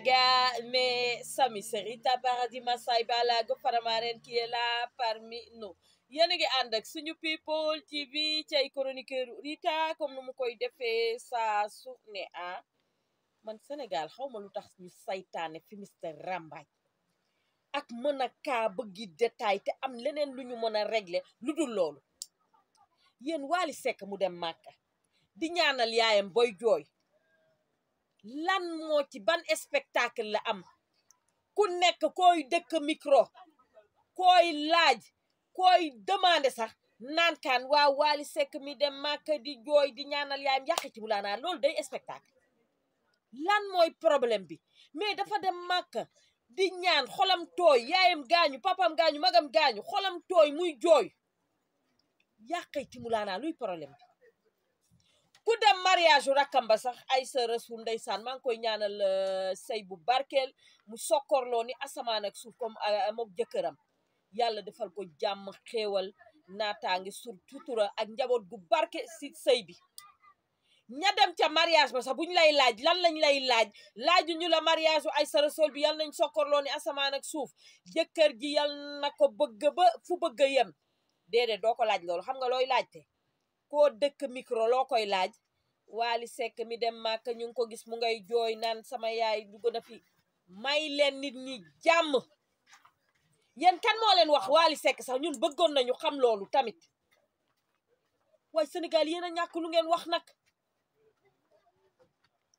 diaga, mes amis, c'est Rita paradis Massaï Balago Faramaren qui est là parmi nous. Yéen a ngi ànd ak suñu people TV ci ay chroniqueur Rita comme nu mu koy defee saa su ne man Sénégal xawma lu tax ñu saytaane fi mister rambaaj ak mën a kaa bëggi détail te am leneen lu ñu mën a régler lu dul loolu. Yéen Wally Seck mu dem Màkka di ñaanal yaayam boy jooy lan moo ci ban spectacle la am ku nekk koy dëkk micro koy laaj koy demandé sax naan kaan waa Wally Seck mi dem Màkka di jooy di ñaanal yaayam yàqiti bu laa naa loolu day spectacle lan mooy problème bi mais dafa dem Màkka di ñaan xolam tooy yaayam gaañu papam gaañu magam gaañu xolam tooy muy jooy yàqiti mu laa naa luy problème bi ku dem mariage rakkam ba sax ay sa rasul ndeysaan maa ngi koy ñaanal sëy bu barkeel mu sokkorloo ni asamaan ak suuf comme mook jëkkëram yàlla defal ko jàmm xéewal naataange sutura ak njaboot gu barke si sëy bi. ña dem ca mariage ba sax buñ lay laaj lan lañ lay laaju ñu la mariage ay sa rasul bi yal nañ sokkorloo ni asamaan ak suuf jëkkër ji yal na ko bëgg ba fu bëgg a yem déedéet doo ko laaj loolu xam nga looy laajte koo dëkk micro loo koy laaj Wally Seck mi dem Màkka ñu ngi ko gis mu ngay jooy naan sama yaay dugg na fi may leen nit ñi jàmm. Yéen kan moo leen wax Wally Seck sax ñun bëggoon nañu xam loolu tamit waaye Sénégal yéen a ñàkk lu ngeen wax nag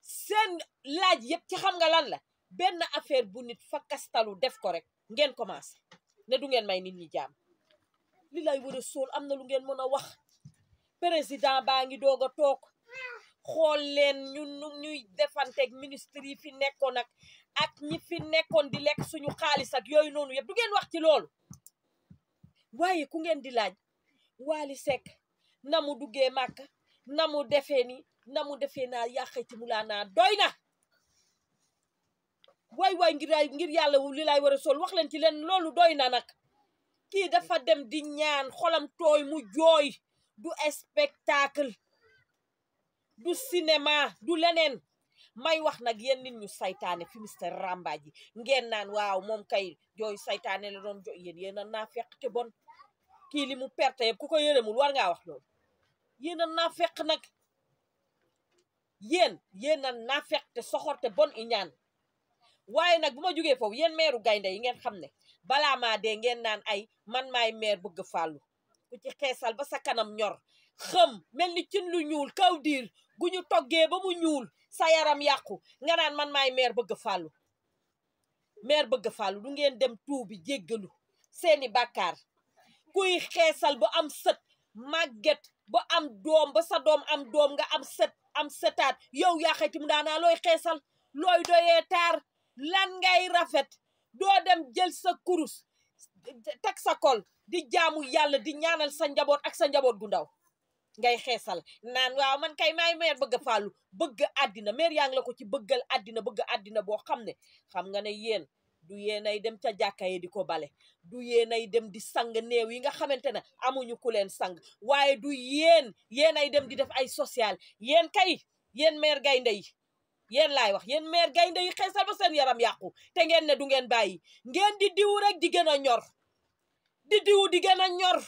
seen laaj yëpp ci xam nga lan la benn affaire bu nit fa kastalu def ko rek ngeen commencé ne du ngeen may nit ñi jàmm li lay war a sóol am na lu ngeen mën a wax. président baa ngi doog a toog xool leen ñun ñuy defanteeg ministre yi fi nekkoon ak ñi fi nekkoon di lekk suñu xaalis ak yooyu noonu yëpp du ngeen wax ci loolu waaye ku ngeen di laaj Wally Seck na mu duggee Màkka na mu defee ni na mu defee naa yàqati mu laa naa doy na waay ngir yàlla li lay war a sol wax leen ci leen loolu doy na nag kii dafa dem di ñaan xolam tooy mu jooy du spectacle du cinéma du leneen may wax nag yéen nit ñu saytaane fi mister rambaaj yi ngeen naan waaw moom kay jooy saytaane la doon jooy yéen a naa fekk te bon kii li mu perte yëpp ku ko yërëmul war ngaa wax loolu yéen a naa fekk nag yéen a naa fekk te soxor te bon i ñaan waaye nag bu ma jógee foofu yéen meeru gaynde yi ngeen xam ne balaa maa dee ngeen naan ay man maay meer bëgg fàllu ku ci xeesal ba sa kanam ñor xëm mel ni cin lu ñuul kaw diir gu ñu toggee ba mu ñuul sa yaram yàqu nga naan man maay meer bëgg fàllu du ngeen dem tuubi jéggalu seeni bàkkaar kuy xeesal ba am sët màgget ba am doom ba sa doom am doom nga am sëtaat yow yaa xayti mu daanaa looy xeesal looy doyee taar lan ngay rafet doo dem jël sa kurus teg sa kol di jaamu yàlla di ñaanal sa njaboot ak sa njaboot gu ndaw ngay xeesal naan waaw man kay maay meer bëgg fàllu bëgg àddina meer yaa ngi la ko ci bëgg àddina boo xam ne xam nga ne yéen du yéenay dem ca jàkka yi di ko bale du yéenay dem di sang néew yi nga xamante ne amuñu ku leen sang waaye du yéenay dem di def ay social yéen kay yéen meer gaynde yi yéen laay wax yéen meer gaynde yi xeesal ba seen yaram yàqu te ngeen ne du ngeen bàyyi ngeen di diw rek di gën a ñor di diw di gën a ñor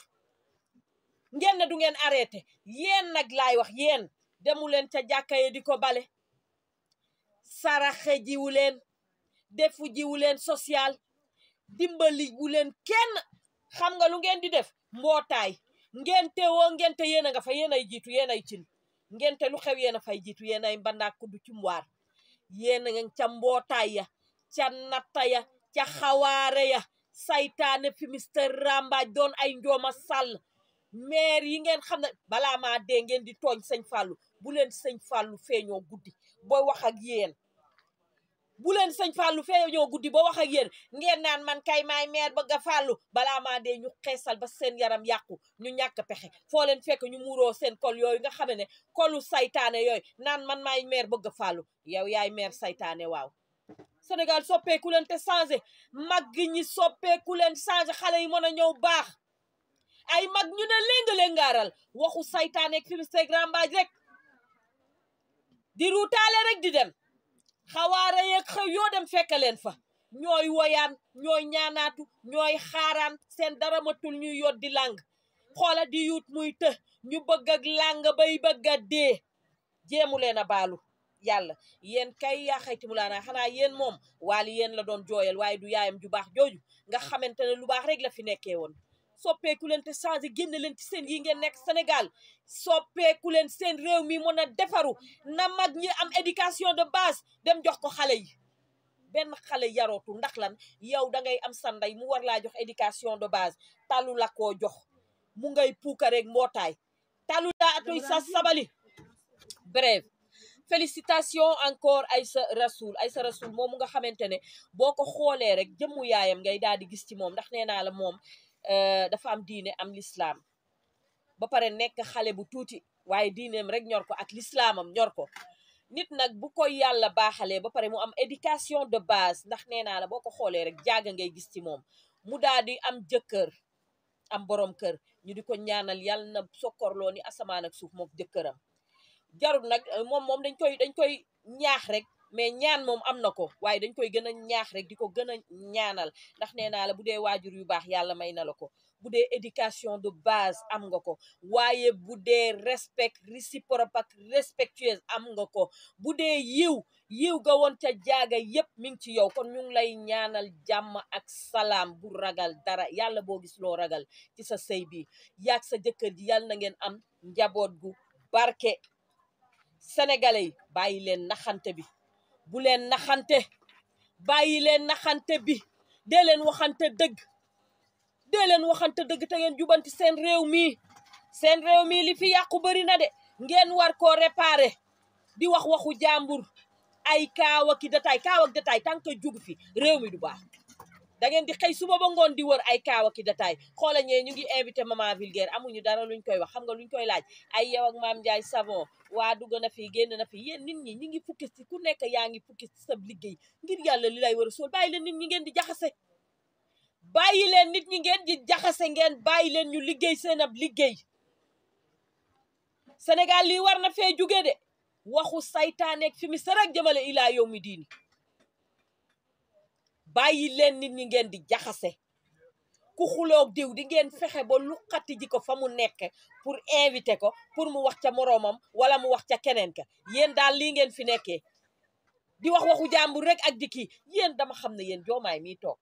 ngeen ne du ngeen arrêté yéen nag laay wax yéen demu leen ca jàkka yi di ko bale saraxe jiwu leen defu jiwu leen social dimbali wu leen kenn xam nga lu ngeen di def mbootaay ngente woo ngente yéen a nga fa yéen ay jiitu yéen ay cin ngente lu xew yéen a fay jiitu yéen ay mbandaak kuddu ci mwaar yéen a nga ca mbootaay ya ca natta ya ca xawaare ya saytaane fi mister rambaaj doon ay njooma sàll maire yi ngeen xam ne balaa maa dee ngeen di tooñ sëñ Fàllu bu leen sëñ Fàllu feeñoo guddi booy wax ak yéen bu leen sëñ Fàllu feeñoo guddi ba wax ak yéen ngeen naan man kay maay maire bëgg a fàllu balaa maa dee ñu xeesal ba seen yaram yàqu ñu ñàkk pexe foo leen fekk ñu muuroo seen kol yooyu nga xam ne kolu saytaane yooyu naan man maay maire bëgg a fàllu yow yaay maire saytaane waaw Sénégal soppeeku leen te changé mag ñi soppeeku leen changé xale yi mën a ñëw baax ay mag ñu ne léng-léngaaral waxu saytaane ak fi mister rambaaj rek di ruutaale rek di dem xawaara yeeg xew yoo dem fekk leen fa ñooy woyaan ñooy ñaanaatu ñooy xaaraan seen dara matul ñuy yot di làng xoola di yuut muy të ñu bëgg ak làng bay bëgg a dee jéemu leen a baalu yàlla yéen kay yaa xayti mu laana xanaa yéen moom Wally yéen la doon jooyal waaye du yaayam ju baax jooju nga xamante ne lu baax rek la fi nekkee woon soppeeku leen te changé génn leen ci seen yi ngeen nekk Sénégal soppeeku leen seen réew mi mën a defaru na mag ñi am éducation de base dem jox ko xale yi benn xale yarootu ndax lan yow da ngay am sanday mu war laa jox éducation de base talu la koo jox mu ngay puuka rek mbootaay talu laa atoy sa sabali bref félicitations encore Aïssa Rassoul moom mu nga xamante ne boo ko xoolee rek jëmmu yaayam ngay daal di gis ci moom ndax nee naa la moom dafa am diine am l'islam ba pare nekk xale bu tuuti waaye diineem rek ñor ko ak l'islamam ñor ko nit nag bu ko yàlla baaxalee ba pare mu am éducation de base ndax nee naa la boo ko xoolee rek jaaga ngay gis ci moom mu daal di am jëkkër am borom kër ñu di ko ñaanal yàlla na sokkorloo ni asamaan ak suuf moom jëkkëram jarul nag moom dañ koy ñaax rek mais ñaan moom am na ko waaye dañ koy gën a ñaax rek di ko gën a ñaanal ndax nee naa la bu dee waajur yu baax yàlla may na la ko bu dee éducation de base am nga ko waaye bu dee respect réciproque ak respectueuse am nga ko bu dee yiw ga woon ca jaaga yépp mi ngi ci yow kon ñu ngi lay ñaanal jàmm ak salaam bu ragal dara yàlla boo gis loo ragal ci sa sëy bi yaag sa jëkkër ji yàlla na ngeen am njaboot gu barke sénégalais yi bàyyi leen naxante bi bu leen naxante bàyyi leen naxante bi dee leen waxante dëgg te ngeen jubanti seen réew mi li fi yàqu bari na de ngeen war koo réparer di wax waxu jàmbur ay kaaw ak détail tant que jugu fi réew mi du baax da ngeen di xëy suba ba ngoon di wër ay kaaw ak détail xoola ñee ñu ngi invité maman vulgaire amuñu dara luñ koy wax xam nga luñ koy laaj ay yow ak maam Ndiaye savon waa dugg na fi génn na fi yéen nit ñi ñi ngi fukki ci ku nekk yaa ngi fukki ci sa liggéey ngir yàlla li lay war a sool bàyyi leen nit ñi ngeen di jaxase ngeen bàyyi leen ñu liggéey seen ab liggéey Sénégal lii war na fee jóge de waxu saytaaneeg fi mi sarak jëmale ilaa yow mi diini bàyyi leen nit ñi ngeen di jaxase ku xuloog diw di ngeen fexe ba luqati ji ko fa mu nekk pour inviter ko pour mu wax ca moroomam wala mu wax ca keneen ka yéen daal lii ngeen fi nekkee di wax waxu jàmbur rek ak di kii yéen dama xam ne yéen joomaay mi toog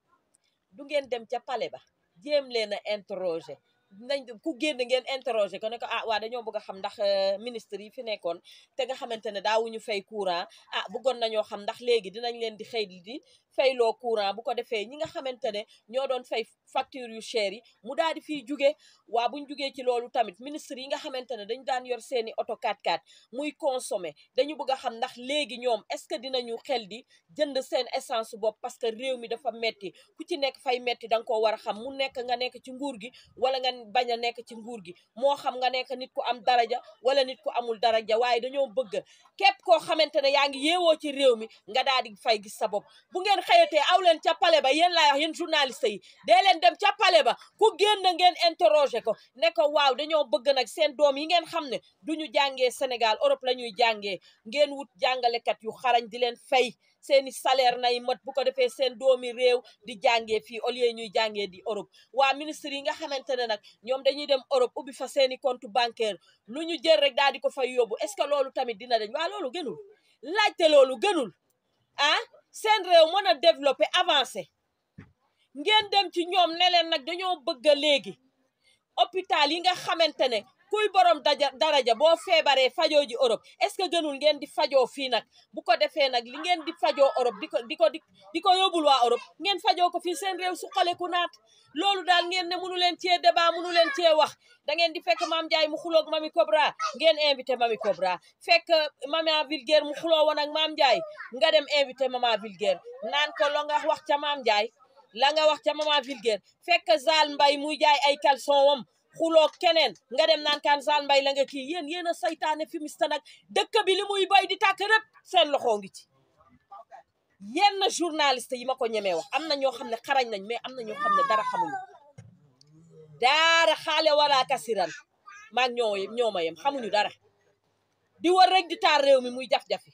du ngeen dem ca palais ba jéem leen a interroger nañ ku génn ngeen interroger ko ne ko waa dañoo bëgg a xam ndax ministre yi fi nekkoon te nga xamante ne daawuñu fay courant bëggoon nañoo xam ndax léegi dinañ leen di xëy di fayloo courant bu ko defee ñi nga xamante ne ñoo doon fay facture yu cher yi mu daal di fiy jugee waa buñ jugee ci loolu tamit ministre yi nga xamante ne dañ daan yor seeni auto 4x4 muy consommer dañu bëgg a xam ndax léegi ñoom est-ce que dinañu xel di jënd seen essence bopp parce que réew mi dafa metti ku ci nekk fay metti da nga koo war a xam mu nekk nga nekk ci nguur gi wala nga bañ a nekk ci nguur gi moo xam nga nekk nit ku am daraja wala nit ku amul daraja waaye dañoo bëgg képp koo xamante ne yaa ngi yeewoo ci réew mi nga daal di fay gis sa bopp bu ngeen xëyatee aw leen ca palais ba yéen laay wax yéen journaliste yi dee leen dem ca palais ba ku génn ngeen interroger ko ne ko waaw dañoo bëgg nag seen doom yi ngeen xam ne duñu jàngee Sénégal Europe la ñuy jàngee ngeen wut jàngalekat yu xarañ di leen fay seeni salaire nay mat bu ko defee seen doomi réew di jàngee fii au lieu ñuy jàngee di Europe waa ministre yi nga xamante ne nag ñoom dañuy dem Europe ubbi fa seeni compte bancaire lu ñu jël rek daal di ko fay yóbbu est-ce que loolu tamit dina dañ waa loolu gënul laajte loolu gënul seen réew mën a développer avancer ngeen dem ci ñoom ne leen nag dañoo bëgg a léegi hôpital yi nga xamante ne kuy borom daraja boo feebaree fajoo ji Europe est-ce que gënul ngeen di fajoo fii nag bu ko defee nag li ngeen di fajoo Europe di ko yóbbul waa Europe ngeen fajoo ko fii seen réew su xaleku naat loolu daal ngeen ne mënu leen cee débat mënu leen cee wax da ngeen di fekk Mame Ndiaye mu xuloog Mami Cobra ngeen invité Mami Cobra fekk Maman Vulgaire mu xuloo woon ak Mame Ndiaye nga dem invité Maman Vulgaire naan ko la nga wax ca Mame Ndiaye la nga wax ca Maman Vulgaire fekk Zal Mbaye muy jaay ay caleçon wam xuloo keneen nga dem naan kaan Zal Mbaye la nga kii yéen a saytaane fi mista nag dëkk bi li muy bay di tàkk rëpp seen loxo ngi ci yenn journaliste yi ma ko ñemee wax am na ñoo xam ne xarañ nañ mais am na ñoo xam ne dara xamuñu daara xaale wala kasiran maag ñoo ma yem xamuñu dara di war rek di taar réew mi muy jaf-jafi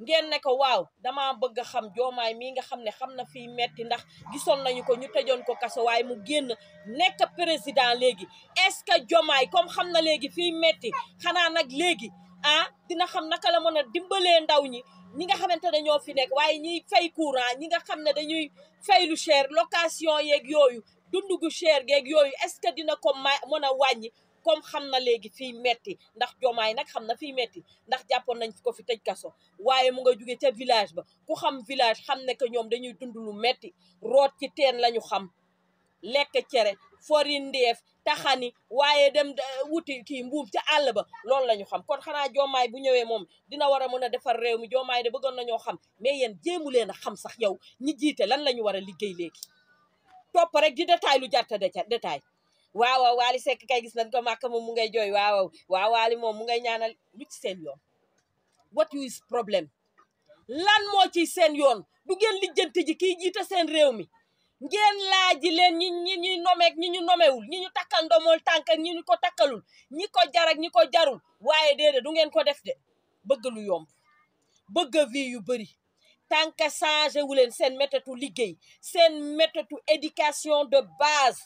ngeen ne ko waaw dama bëgg a xam Diomaye mii nga xam ne xam na fii metti ndax gisoon nañu ko ñu tëjoon ko kaso waaye mu génn nekk président léegi est-ce que Diomaye comme xam na léegi fii metti xanaa nag léegi dina xam naka la mën a dimbalee ndaw ñi nga xamante ne ñoo fi nekk waaye ñiy fay courant ñi nga xam ne dañuy fay lu cher location yeeg yooyu dundu gu cher geeg yooyu est-ce que dina ko mën a wàññi comme xam na léegi fii metti ndax Diomaye nag xam na fii metti ndax jàppoon nañ ko fi tëj kaso waaye mu nga jóge ca village ba ku xam village xam ne que ñoom dañuy dund lu metti root ci teen lañu xam lekk cere fori ndeef taxani waaye dem wuti kii mbuum ca àll ba loolu la ñu xam kon xanaa Diomaye bu ñëwee moom dina war a mën a defar réew mi Diomaye de bëggoon nañoo xam mais yéen jéemu leen a xam sax yow ñi jiite lan la ñu war a liggéey léegi topp rek di détail lu jarta détail waaw Wally Seck kay gis nañ ko màkk moom mu ngay jooy waaw Wally moom mu ngay ñaanal lu ci seen yoon what is problème lan moo ci seen yoon du ngeen lijjanti ji kii jiite seen réew mi ngeen laaji leen ñi ñuy nomeek ñi ñu nomewul ñi ñu takkal ndomol tànk ak ñi ñu ko takkalul ñi ko jar ak ñi ko jarul waaye déedéet du ngeen ko def de bëgg lu yomb bëgg vie yu bëri tànk changé wu leen seen méthode liggéey seen méthode éducation de base